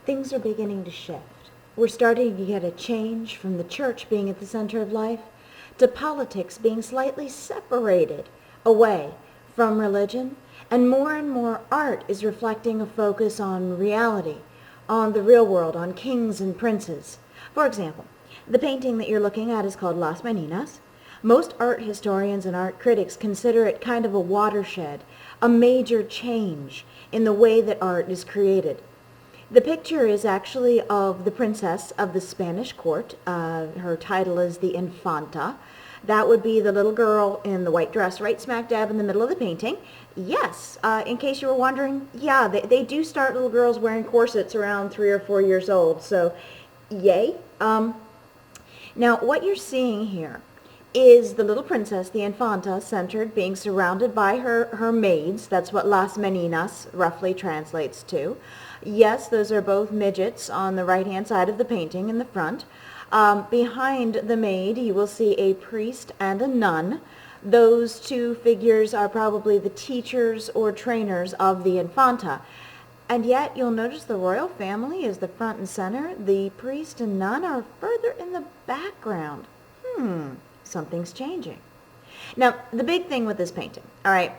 things are beginning to shift. We're starting to get a change from the church being at the center of life to politics being slightly separated away from religion, and more art is reflecting a focus on reality, on the real world, on kings and princes. For example, the painting that you're looking at is called Las Meninas. Most art historians and art critics consider it kind of a watershed, a major change in the way that art is created. The picture is actually of the princess of the Spanish court. Her title is the Infanta. That would be the little girl in the white dress right smack dab in the middle of the painting. Yes, in case you were wondering, yeah, they do start little girls wearing corsets around 3 or 4 years old, so yay. Now, what you're seeing here is the little princess, the Infanta, centered, being surrounded by her maids. That's what Las Meninas roughly translates to. Yes, those are both midgets on the right-hand side of the painting in the front. Behind the maid, you will see a priest and a nun. Those two figures are probably the teachers or trainers of the Infanta. And yet, you'll notice the royal family is the front and center. The priest and nun are further in the background. Something's changing. Now, the big thing with this painting, all right,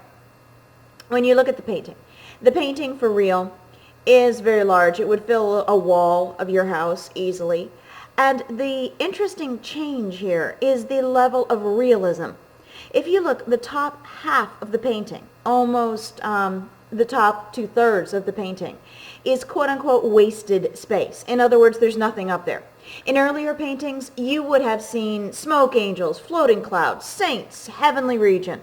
when you look at the painting for real is very large. It would fill a wall of your house easily. And the interesting change here is the level of realism. If you look, the top half of the painting, almost the top 2/3 of the painting, is quote-unquote wasted space. In other words, there's nothing up there. In earlier paintings, you would have seen smoke angels, floating clouds, saints, heavenly region.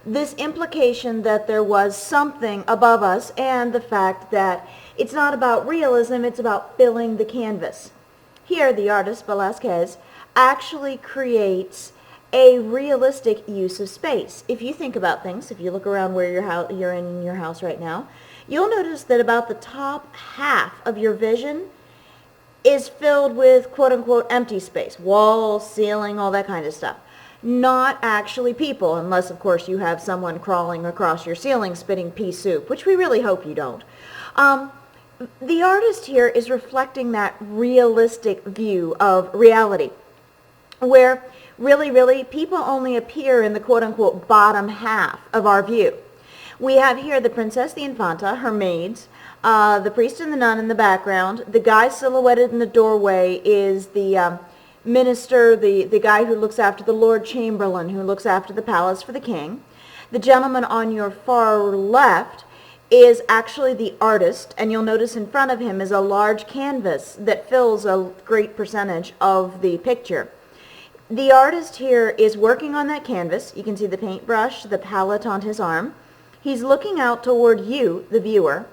This implication that there was something above us, and the fact that it's not about realism, it's about filling the canvas. Here, the artist, Velázquez, actually creates a realistic use of space. If you think about things, if you look around where you're in your house right now, you'll notice that about the top half of your vision is filled with quote-unquote empty space, walls, ceiling, all that kind of stuff. Not actually people, unless, of course, you have someone crawling across your ceiling spitting pea soup, which we really hope you don't. The artist here is reflecting that realistic view of reality, where really people only appear in the quote-unquote bottom half of our view. We have here the princess, the Infanta, her maids, the priest and the nun in the background. The guy silhouetted in the doorway is the minister, the guy who looks after the Lord Chamberlain, who looks after the palace for the king. The gentleman on your far left is actually the artist, and you'll notice in front of him is a large canvas that fills a great percentage of the picture. The artist here is working on that canvas. You can see the paintbrush, the palette on his arm. He's looking out toward you, the viewer,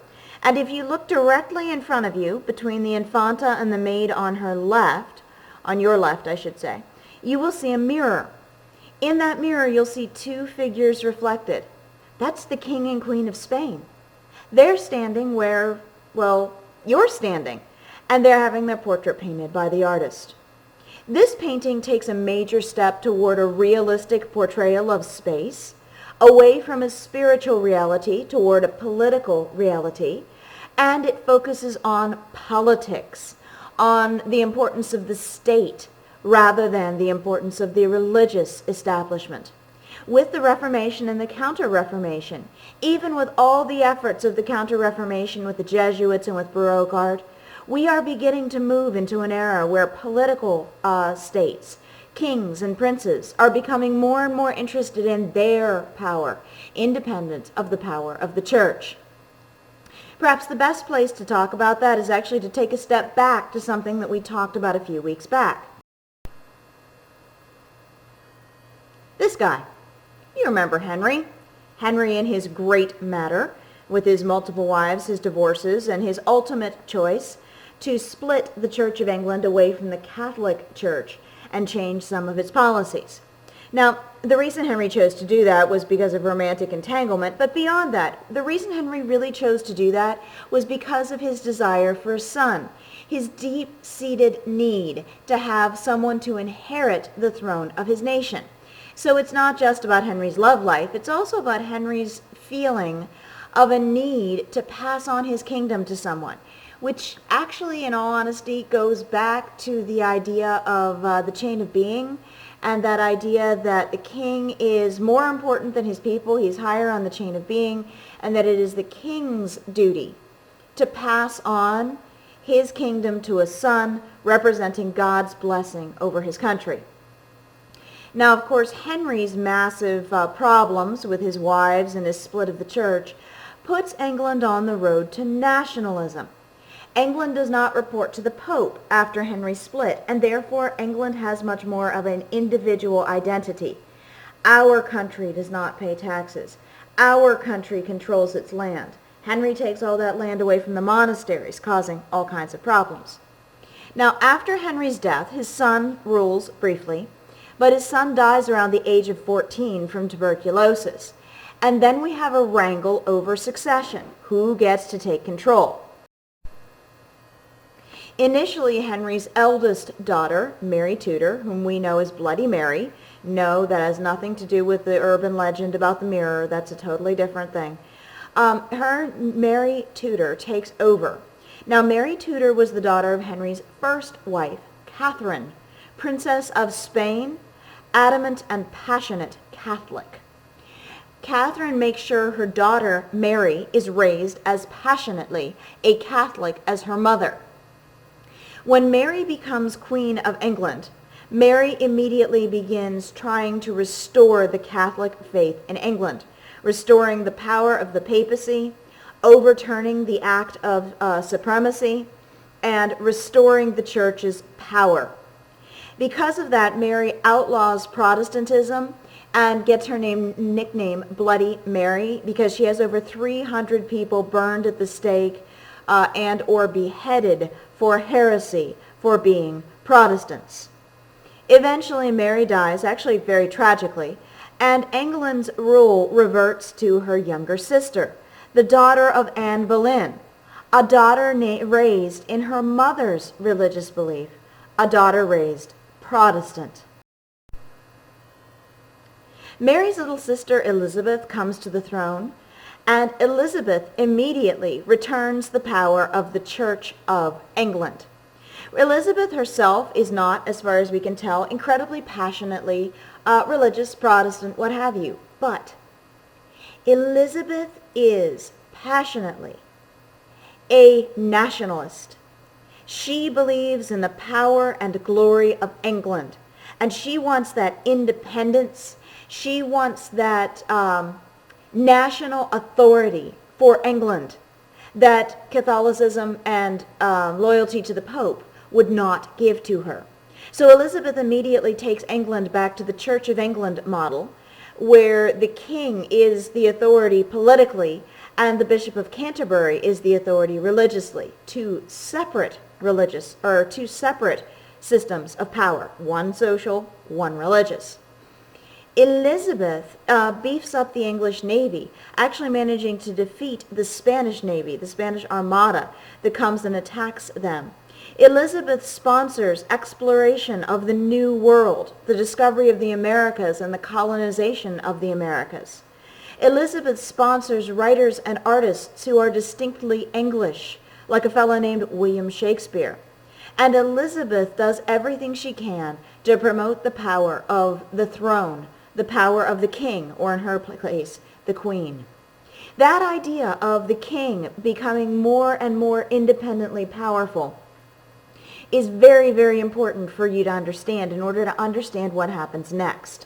and if you look directly in front of you, between the Infanta and the maid on her left, on your left, I should say, you will see a mirror. In that mirror, you'll see two figures reflected. That's the King and Queen of Spain. They're standing where, well, you're standing, and they're having their portrait painted by the artist. This painting takes a major step toward a realistic portrayal of space, away from a spiritual reality toward a political reality, and it focuses on politics, on the importance of the state rather than the importance of the religious establishment. With the Reformation and the Counter-Reformation, even with all the efforts of the Counter-Reformation with the Jesuits and with Baroque art, we are beginning to move into an era where political states, kings and princes, are becoming more and more interested in their power, independent of the power of the church. Perhaps the best place to talk about that is actually to take a step back to something that we talked about a few weeks back. This guy. You remember Henry. Henry and his great matter, with his multiple wives, his divorces, and his ultimate choice to split the Church of England away from the Catholic Church and change some of its policies. Now, the reason Henry chose to do that was because of romantic entanglement, but beyond that, the reason Henry really chose to do that was because of his desire for a son, his deep-seated need to have someone to inherit the throne of his nation. So it's not just about Henry's love life, it's also about Henry's feeling of a need to pass on his kingdom to someone, which actually, in all honesty, goes back to the idea of the chain of being, and that idea that the king is more important than his people, he's higher on the chain of being, and that it is the king's duty to pass on his kingdom to a son, representing God's blessing over his country. Now, of course, Henry's massive problems with his wives and his split of the church puts England on the road to nationalism. England does not report to the Pope after Henry's split, and therefore England has much more of an individual identity. Our country does not pay taxes. Our country controls its land. Henry takes all that land away from the monasteries, causing all kinds of problems. Now, after Henry's death, his son rules briefly, but his son dies around the age of 14 from tuberculosis. And then we have a wrangle over succession. Who gets to take control? Initially, Henry's eldest daughter, Mary Tudor, whom we know as Bloody Mary, no, that has nothing to do with the urban legend about the mirror. That's a totally different thing. Mary Tudor takes over. Now, Mary Tudor was the daughter of Henry's first wife, Catherine, Princess of Spain, adamant and passionate Catholic. Catherine makes sure her daughter, Mary, is raised as passionately a Catholic as her mother. When Mary becomes Queen of England, Mary immediately begins trying to restore the Catholic faith in England, restoring the power of the papacy, overturning the Act of Supremacy, and restoring the church's power. Because of that, Mary outlaws Protestantism and gets her nickname Bloody Mary, because she has over 300 people burned at the stake and or beheaded for heresy, for being Protestants. Eventually, Mary dies, actually very tragically, and England's rule reverts to her younger sister, the daughter of Anne Boleyn, a daughter raised in her mother's religious belief, a daughter raised Protestant. Mary's little sister Elizabeth comes to the throne, and Elizabeth immediately returns the power of the Church of England. Elizabeth herself is not, as far as we can tell, incredibly passionately religious, Protestant, what have you. But Elizabeth is passionately a nationalist. She believes in the power and glory of England, and she wants that independence. She wants that national authority for England that Catholicism and loyalty to the Pope would not give to her. So Elizabeth immediately takes England back to the Church of England model, where the king is the authority politically and the Bishop of Canterbury is the authority religiously. Two separate systems of power, one social, one religious. Elizabeth beefs up the English Navy, actually managing to defeat the Spanish Navy, the Spanish Armada that comes and attacks them. Elizabeth sponsors exploration of the New World, the discovery of the Americas and the colonization of the Americas. Elizabeth sponsors writers and artists who are distinctly English, like a fellow named William Shakespeare. And Elizabeth does everything she can to promote the power of the throne, the power of the king, or in her case, the queen. That idea of the king becoming more and more independently powerful is very, very important for you to understand in order to understand what happens next.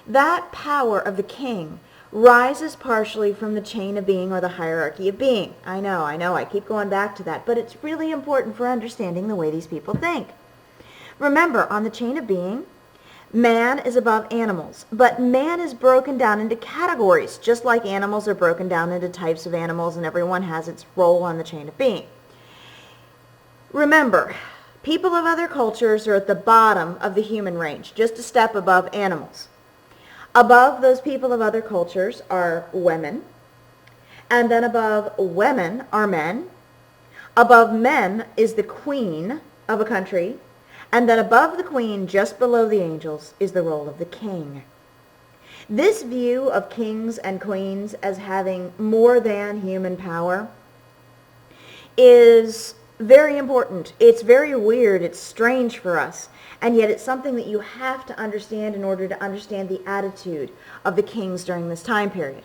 That power of the king rises partially from the chain of being or the hierarchy of being. I know, I keep going back to that, but it's really important for understanding the way these people think. Remember, on the chain of being, man is above animals, but man is broken down into categories, just like animals are broken down into types of animals, and everyone has its role on the chain of being. Remember, people of other cultures are at the bottom of the human range, just a step above animals. Above those people of other cultures are women, and then above women are men. Above men is the queen of a country, and then above the queen, just below the angels, is the role of the king. This view of kings and queens as having more than human power is very important. It's very weird. It's strange for us. And yet it's something that you have to understand in order to understand the attitude of the kings during this time period.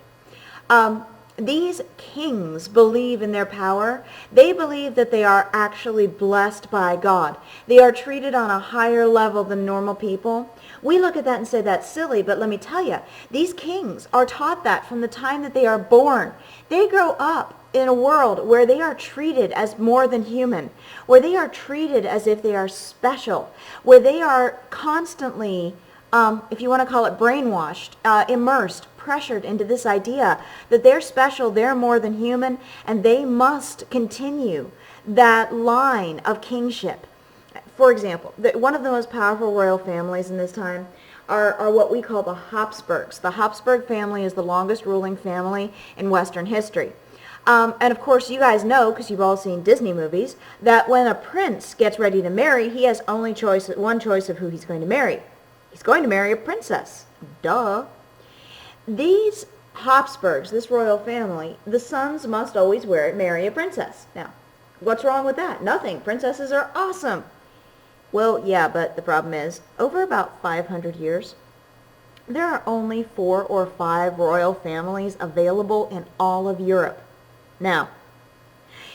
These kings believe in their power. They believe that they are actually blessed by God. They are treated on a higher level than normal people. We look at that and say that's silly, but let me tell you, these kings are taught that from the time that they are born. They grow up in a world where they are treated as more than human, where they are treated as if they are special, where they are constantly, if you want to call it brainwashed, immersed, pressured into this idea that they're special, they're more than human, and they must continue that line of kingship. For example, one of the most powerful royal families in this time are what we call the Habsburgs. The Habsburg family is the longest ruling family in Western history. And of course, you guys know, because you've all seen Disney movies, that when a prince gets ready to marry, he has only one choice of who he's going to marry. He's going to marry a princess. Duh. These Habsburgs, this royal family, the sons must always marry a princess. Now, what's wrong with that? Nothing. Princesses are awesome. Well, yeah, but the problem is, over about 500 years, there are only 4 or 5 royal families available in all of Europe. Now,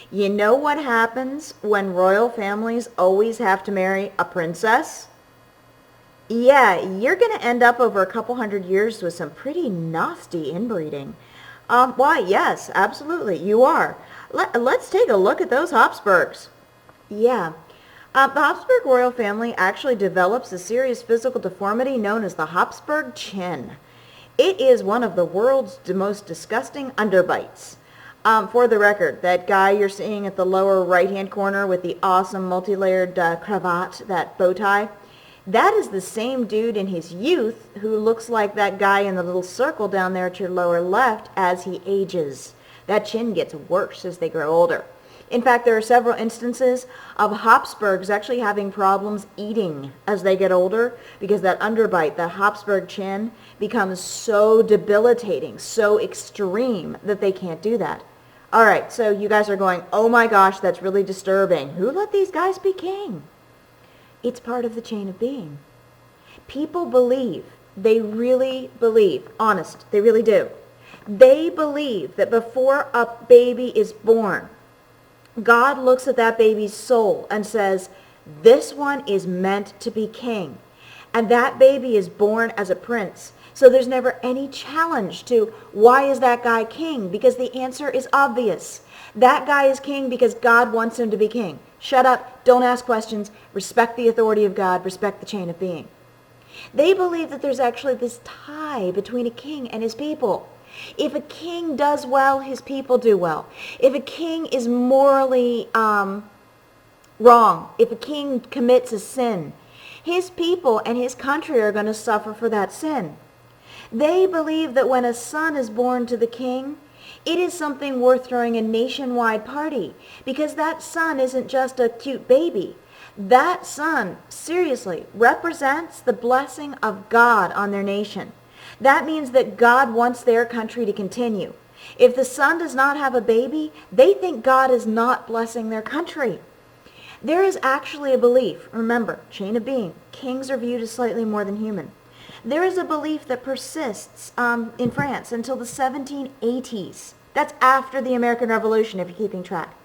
you know what happens when royal families always have to marry a princess? Yeah, you're going to end up over a couple hundred years with some pretty nasty inbreeding. Why, yes, absolutely, you are. Let's take a look at those Habsburgs. Yeah, the Habsburg royal family actually develops a serious physical deformity known as the Habsburg chin. It is one of the world's most disgusting underbites. For the record, that guy you're seeing at the lower right-hand corner with the awesome multi-layered cravat, that bow tie, that is the same dude in his youth who looks like that guy in the little circle down there at your lower left as he ages. That chin gets worse as they grow older. In fact, there are several instances of Habsburgs actually having problems eating as they get older because that underbite, the Habsburg chin, becomes so debilitating, so extreme that they can't do that. All right, so you guys are going, oh my gosh, that's really disturbing. Who let these guys be king? It's part of the chain of being. People believe, they really believe, honest, they really do. They believe that before a baby is born, God looks at that baby's soul and says, this one is meant to be king. And that baby is born as a prince. So there's never any challenge to why is that guy king? Because the answer is obvious. That guy is king because God wants him to be king. Shut up, don't ask questions, respect the authority of God, respect the chain of being. They believe that there's actually this tie between a king and his people. If a king does well, his people do well. If a king is morally wrong, if a king commits a sin, his people and his country are going to suffer for that sin. They believe that when a son is born to the king, it is something worth throwing a nationwide party because that son isn't just a cute baby. That son, seriously, represents the blessing of God on their nation. That means that God wants their country to continue. If the son does not have a baby, they think God is not blessing their country. There is actually a belief, remember, chain of being, kings are viewed as slightly more than human. There is a belief that persists in France until the 1780s. That's after the American Revolution, if you're keeping track.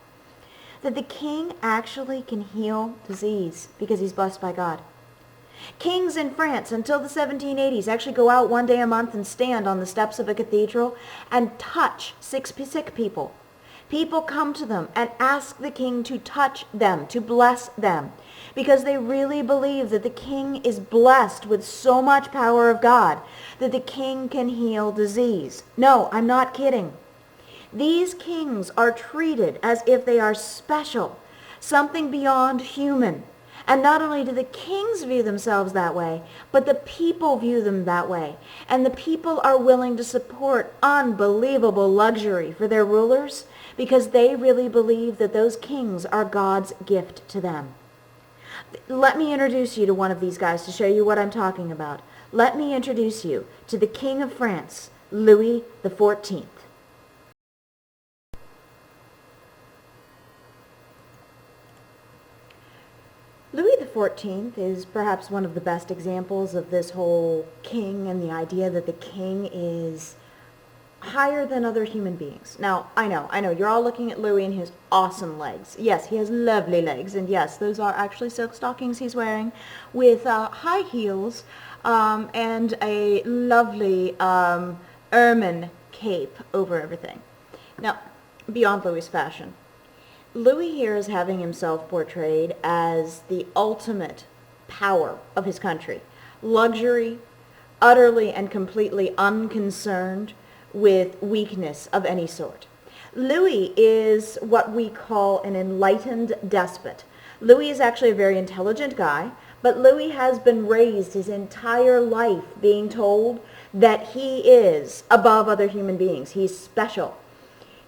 That the king actually can heal disease because he's blessed by God. Kings in France until the 1780s actually go out one day a month and stand on the steps of a cathedral and touch sick people. People come to them and ask the king to touch them, to bless them, because they really believe that the king is blessed with so much power of God that the king can heal disease. No, I'm not kidding. These kings are treated as if they are special, something beyond human. And not only do the kings view themselves that way, but the people view them that way. And the people are willing to support unbelievable luxury for their rulers because they really believe that those kings are God's gift to them. Let me introduce you to one of these guys to show you what I'm talking about. let me introduce you to the King of France, Louis XIV. Louis XIV is perhaps one of the best examples of this whole king and the idea that the king is higher than other human beings. Now, I know, you're all looking at Louis and his awesome legs. Yes, he has lovely legs, and yes, those are actually silk stockings he's wearing with high heels and a lovely ermine cape over everything. Now, beyond Louis's fashion, Louis here is having himself portrayed as the ultimate power of his country. Luxury, utterly and completely unconcerned with weakness of any sort. Louis is what we call an enlightened despot. Louis is actually a very intelligent guy, but Louis has been raised his entire life being told that he is above other human beings. He's special.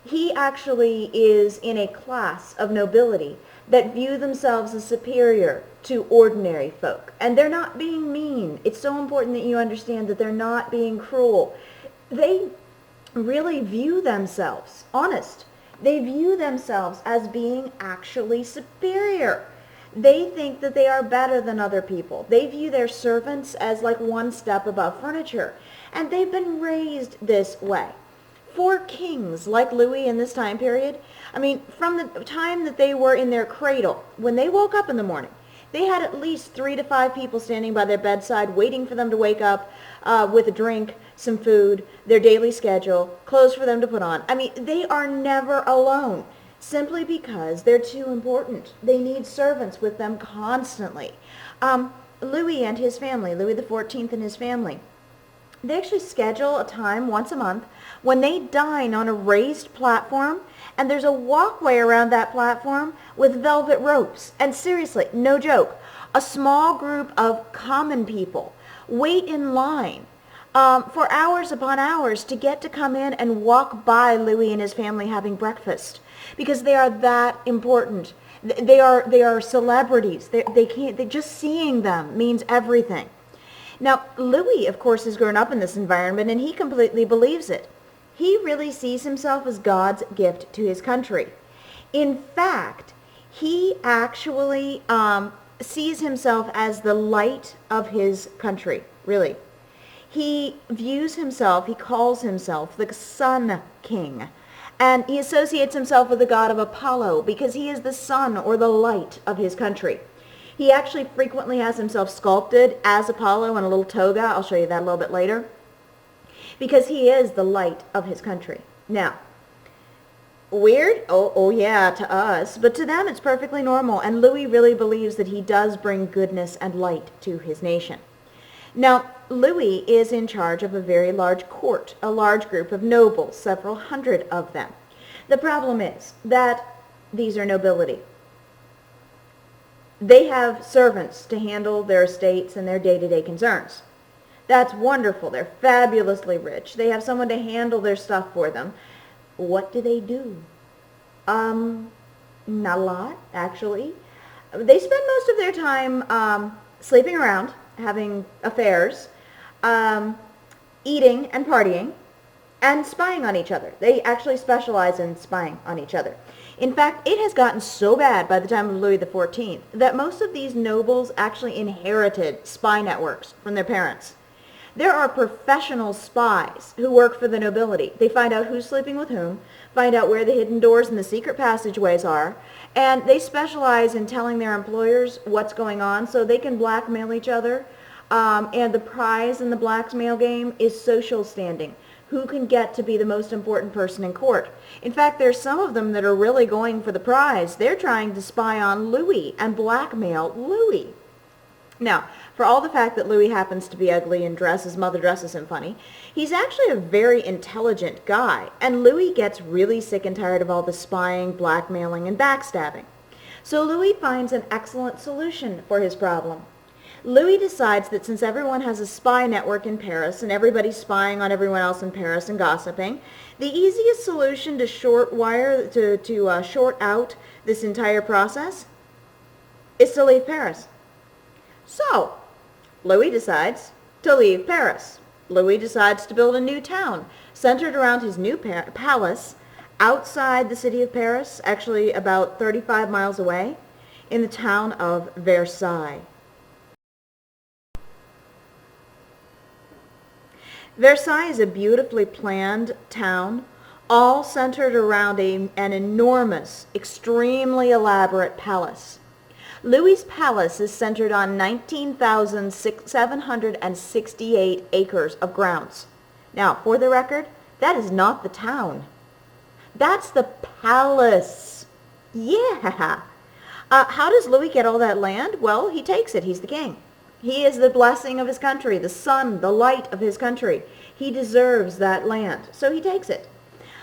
He actually is in a class of nobility that view themselves as superior to ordinary folk. And they're not being mean. It's so important that you understand that they're not being cruel. They really view themselves, honest, they view themselves as being actually superior. They think that they are better than other people. They view their servants as like one step above furniture. And they've been raised this way. For kings like Louis in this time period, I mean, from the time that they were in their cradle, when they woke up in the morning, they had at least 3 to 5 people standing by their bedside waiting for them to wake up with a drink, some food, their daily schedule, clothes for them to put on. I mean, they are never alone simply because they're too important. They need servants with them constantly. Louis and his family, Louis XIV and his family, they actually schedule a time once a month when they dine on a raised platform, and there's a walkway around that platform with velvet ropes. And seriously, no joke, a small group of common people wait in line for hours upon hours to get to come in and walk by Louis and his family having breakfast, because they are that important. They are celebrities. They just seeing them means everything. Now, Louis, of course, has grown up in this environment, and he completely believes it. He really sees himself as God's gift to his country. In fact, he actually sees himself as the light of his country, really. He views himself, he calls himself the Sun King, and he associates himself with the god of Apollo because he is the sun or the light of his country. He actually frequently has himself sculpted as Apollo in a little toga. I'll show you that a little bit later. Because he is the light of his country. Now, weird? Oh yeah, to us. But to them, it's perfectly normal. And Louis really believes that he does bring goodness and light to his nation. Now, Louis is in charge of a very large court, a large group of nobles, several hundred of them. The problem is that these are nobility. They have servants to handle their estates and their day-to-day concerns. That's wonderful. They're fabulously rich. They have someone to handle their stuff for them. What do? Not a lot, actually. They spend most of their time sleeping around, having affairs, eating and partying, and spying on each other. They actually specialize in spying on each other. In fact, it has gotten so bad by the time of Louis XIV that most of these nobles actually inherited spy networks from their parents. There are professional spies who work for the nobility. They find out who's sleeping with whom, find out where the hidden doors and the secret passageways are, and they specialize in telling their employers what's going on so they can blackmail each other. And the prize in the blackmail game is social standing. Who can get to be the most important person in court? In fact, there's some of them that are really going for the prize. They're trying to spy on Louis and blackmail Louis. Now, for all the fact that Louis happens to be ugly and his mother dresses him funny, he's actually a very intelligent guy, and Louis gets really sick and tired of all the spying, blackmailing, and backstabbing. So Louis finds an excellent solution for his problem. Louis decides that since everyone has a spy network in Paris and everybody's spying on everyone else in Paris and gossiping, the easiest solution to short out this entire process is to leave Paris. So, Louis decides to leave Paris. Louis decides to build a new town centered around his new palace outside the city of Paris, actually about 35 miles away, in the town of Versailles. Versailles is a beautifully planned town, all centered around an enormous, extremely elaborate palace. Louis's palace is centered on 19,768 acres of grounds. Now, for the record, that is not the town. That's the palace. Yeah. How does Louis get all that land? Well, he takes it. He's the king. He is the blessing of his country, the sun, the light of his country. He deserves that land, so he takes it.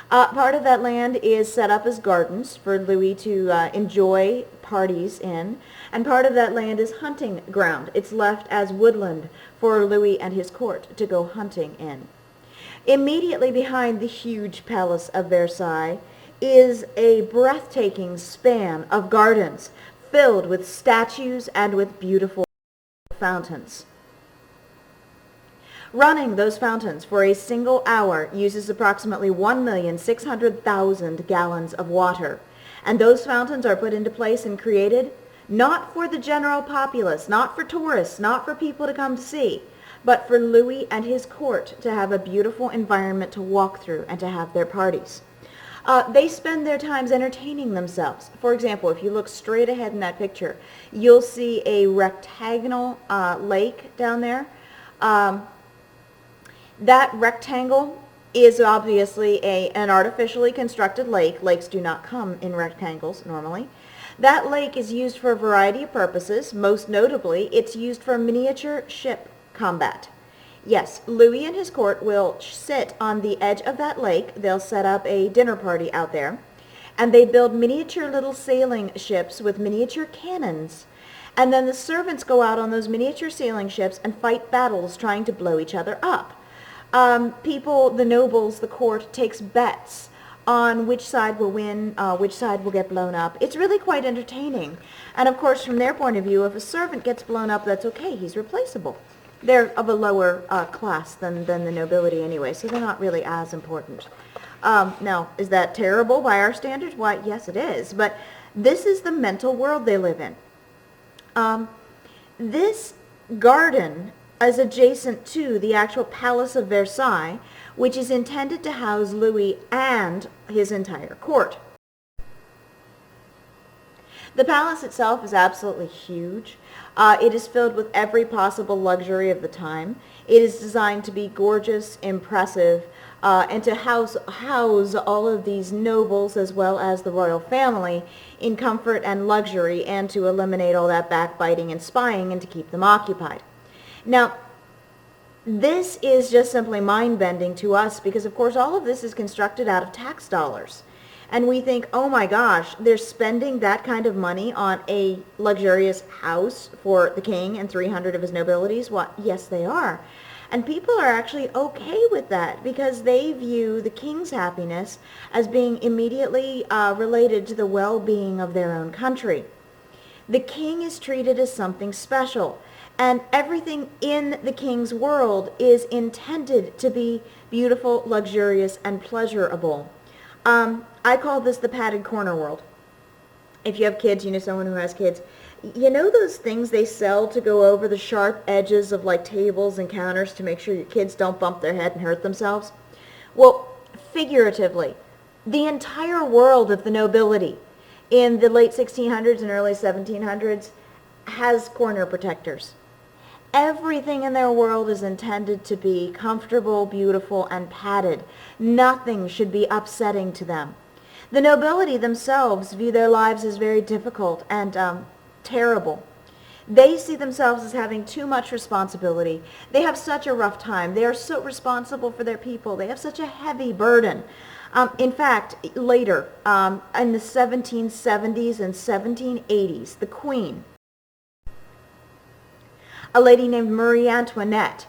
Part of that land is set up as gardens for Louis to enjoy parties in, and part of that land is hunting ground. It's left as woodland for Louis and his court to go hunting in. Immediately behind the huge palace of Versailles is a breathtaking span of gardens filled with statues and with beautiful fountains. Running those fountains for a single hour uses approximately 1,600,000 gallons of water. And those fountains are put into place and created not for the general populace, not for tourists, not for people to come to see, but for Louis and his court to have a beautiful environment to walk through and to have their parties. They spend their times entertaining themselves. For example, if you look straight ahead in that picture, you'll see a rectangle lake down there. That rectangle is obviously an artificially constructed lake. Lakes do not come in rectangles normally. That lake is used for a variety of purposes. Most notably, it's used for miniature ship combat. Yes, Louis and his court will sit on the edge of that lake. They'll set up a dinner party out there, and they build miniature little sailing ships with miniature cannons. And then the servants go out on those miniature sailing ships and fight battles trying to blow each other up. People, the nobles, the court, takes bets on which side will win, which side will get blown up. It's really quite entertaining. And of course, from their point of view, if a servant gets blown up, that's okay. He's replaceable. They're of a lower class than the nobility anyway, so they're not really as important. Now, is that terrible by our standards? Why, yes, it is. But this is the mental world they live in. This garden is adjacent to the actual Palace of Versailles, which is intended to house Louis and his entire court. The palace itself is absolutely huge. It is filled with every possible luxury of the time. It is designed to be gorgeous, impressive, and to house all of these nobles as well as the royal family in comfort and luxury, and to eliminate all that backbiting and spying and to keep them occupied. Now, this is just simply mind-bending to us because, of course, all of this is constructed out of tax dollars. And we think, oh my gosh, they're spending that kind of money on a luxurious house for the king and 300 of his nobilities? Well, yes, they are. And people are actually okay with that because they view the king's happiness as being immediately related to the well-being of their own country. The king is treated as something special, and everything in the king's world is intended to be beautiful, luxurious, and pleasurable. I call this the padded corner world. If you have kids, you know someone who has kids, you know those things they sell to go over the sharp edges of like tables and counters to make sure your kids don't bump their head and hurt themselves? Well, figuratively, the entire world of the nobility in the late 1600s and early 1700s has corner protectors. Everything in their world is intended to be comfortable, beautiful, and padded. Nothing should be upsetting to them. The nobility themselves view their lives as very difficult and terrible. They see themselves as having too much responsibility. They have such a rough time. They are so responsible for their people. They have such a heavy burden. In fact, later, in the 1770s and 1780s, the Queen, a lady named Marie Antoinette,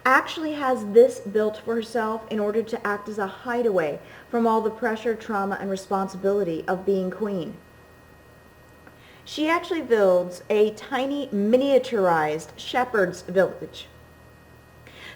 actually has this built for herself in order to act as a hideaway from all the pressure, trauma, and responsibility of being queen. She actually builds a tiny miniaturized shepherd's village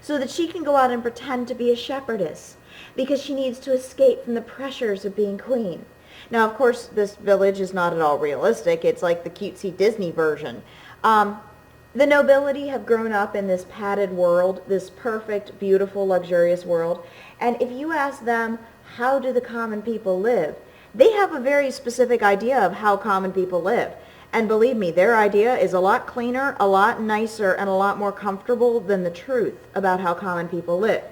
so that she can go out and pretend to be a shepherdess because she needs to escape from the pressures of being queen. Now, of course, this village is not at all realistic. It's like the cutesy Disney version. The nobility have grown up in this padded world, this perfect, beautiful, luxurious world. And if you ask them, how do the common people live? They have a very specific idea of how common people live. And believe me, their idea is a lot cleaner, a lot nicer, and a lot more comfortable than the truth about how common people live.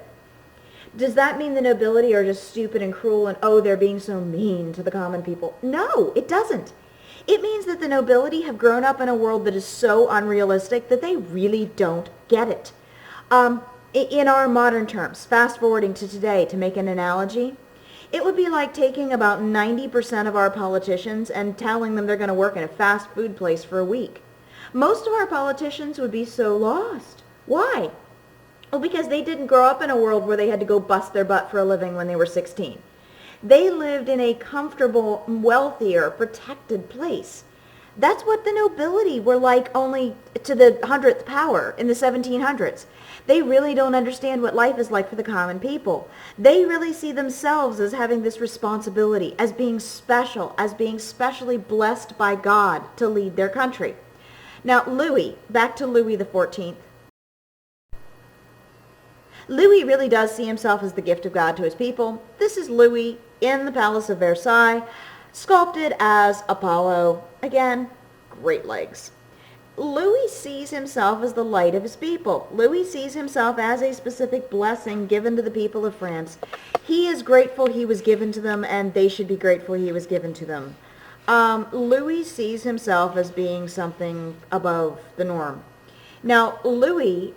Does that mean the nobility are just stupid and cruel and, oh, they're being so mean to the common people? No, it doesn't. It means that the nobility have grown up in a world that is so unrealistic that they really don't get it. In our modern terms, fast forwarding to today to make an analogy, it would be like taking about 90% of our politicians and telling them they're going to work in a fast food place for a week. Most of our politicians would be so lost. Why? Well, because they didn't grow up in a world where they had to go bust their butt for a living when they were 16. They lived in a comfortable, wealthier, protected place. That's what the nobility were like only to the 100th power in the 1700s. They really don't understand what life is like for the common people. They really see themselves as having this responsibility, as being special, as being specially blessed by God to lead their country. Now, Louis, back to Louis XIV. Louis really does see himself as the gift of God to his people. This is Louis in the Palace of Versailles, sculpted as Apollo. Again, great legs. Louis sees himself as the light of his people. Louis sees himself as a specific blessing given to the people of France. He is grateful he was given to them, and they should be grateful he was given to them. Louis sees himself as being something above the norm. Now, Louis,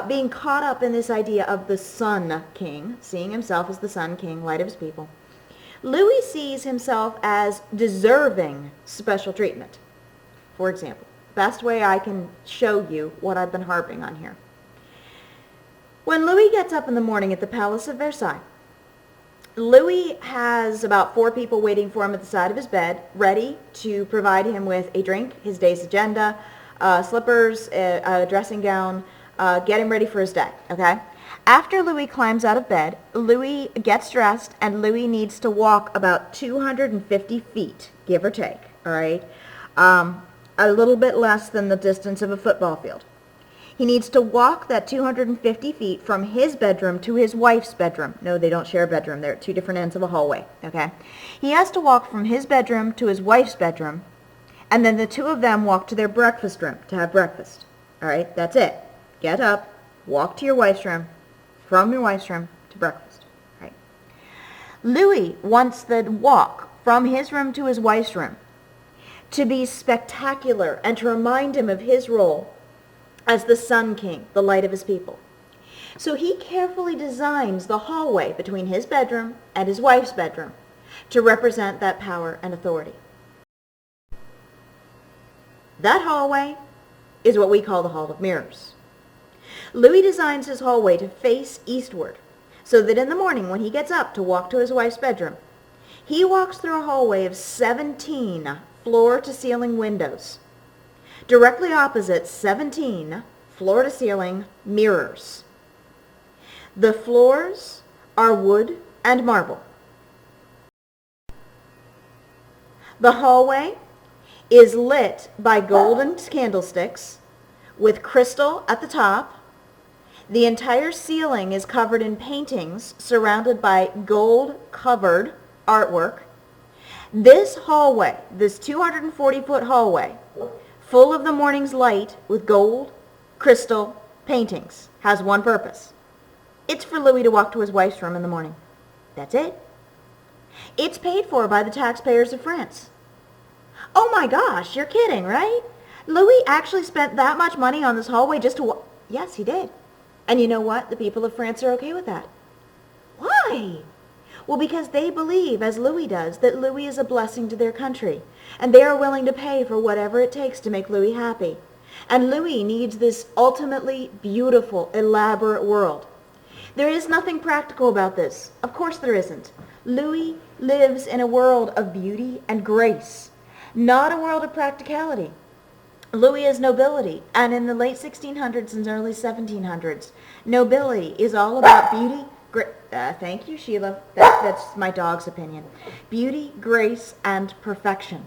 being caught up in this idea of the Sun King, seeing himself as the Sun King, light of his people, Louis sees himself as deserving special treatment. For example, best way I can show you what I've been harping on here. When Louis gets up in the morning at the Palace of Versailles, Louis has about 4 people waiting for him at the side of his bed, ready to provide him with a drink, his day's agenda, slippers, a dressing gown, get him ready for his day, okay? After Louis climbs out of bed, Louis gets dressed, and Louis needs to walk about 250 feet, give or take, all right? A little bit less than the distance of a football field. He needs to walk that 250 feet from his bedroom to his wife's bedroom. No, they don't share a bedroom. They're at 2 different ends of a hallway, okay? He has to walk from his bedroom to his wife's bedroom, and then the 2 of them walk to their breakfast room to have breakfast. All right, that's it. Get up, walk to your wife's room, from your wife's room to breakfast. Right. Louis wants the walk from his room to his wife's room to be spectacular and to remind him of his role as the Sun King, the light of his people. So he carefully designs the hallway between his bedroom and his wife's bedroom to represent that power and authority. That hallway is what we call the Hall of Mirrors. Louis designs his hallway to face eastward, so that in the morning when he gets up to walk to his wife's bedroom, he walks through a hallway of 17 floor-to-ceiling windows, directly opposite 17 floor-to-ceiling mirrors. The floors are wood and marble. The hallway is lit by golden candlesticks with crystal at the top. The entire ceiling is covered in paintings surrounded by gold-covered artwork. This hallway, this 240-foot hallway, full of the morning's light with gold, crystal, paintings, has one purpose. It's for Louis to walk to his wife's room in the morning. That's it. It's paid for by the taxpayers of France. Oh my gosh, you're kidding, right? Louis actually spent that much money on this hallway just to walk. Yes, he did. And you know what? The people of France are okay with that. Why? Well, because they believe, as Louis does, that Louis is a blessing to their country, and they are willing to pay for whatever it takes to make Louis happy. And Louis needs this ultimately beautiful, elaborate world. There is nothing practical about this. Of course there isn't. Louis lives in a world of beauty and grace, not a world of practicality. Louis is nobility, and in the late 1600s and early 1700s, nobility is all about beauty. Thank you, Sheila. That's my dog's opinion. Beauty, grace, and perfection.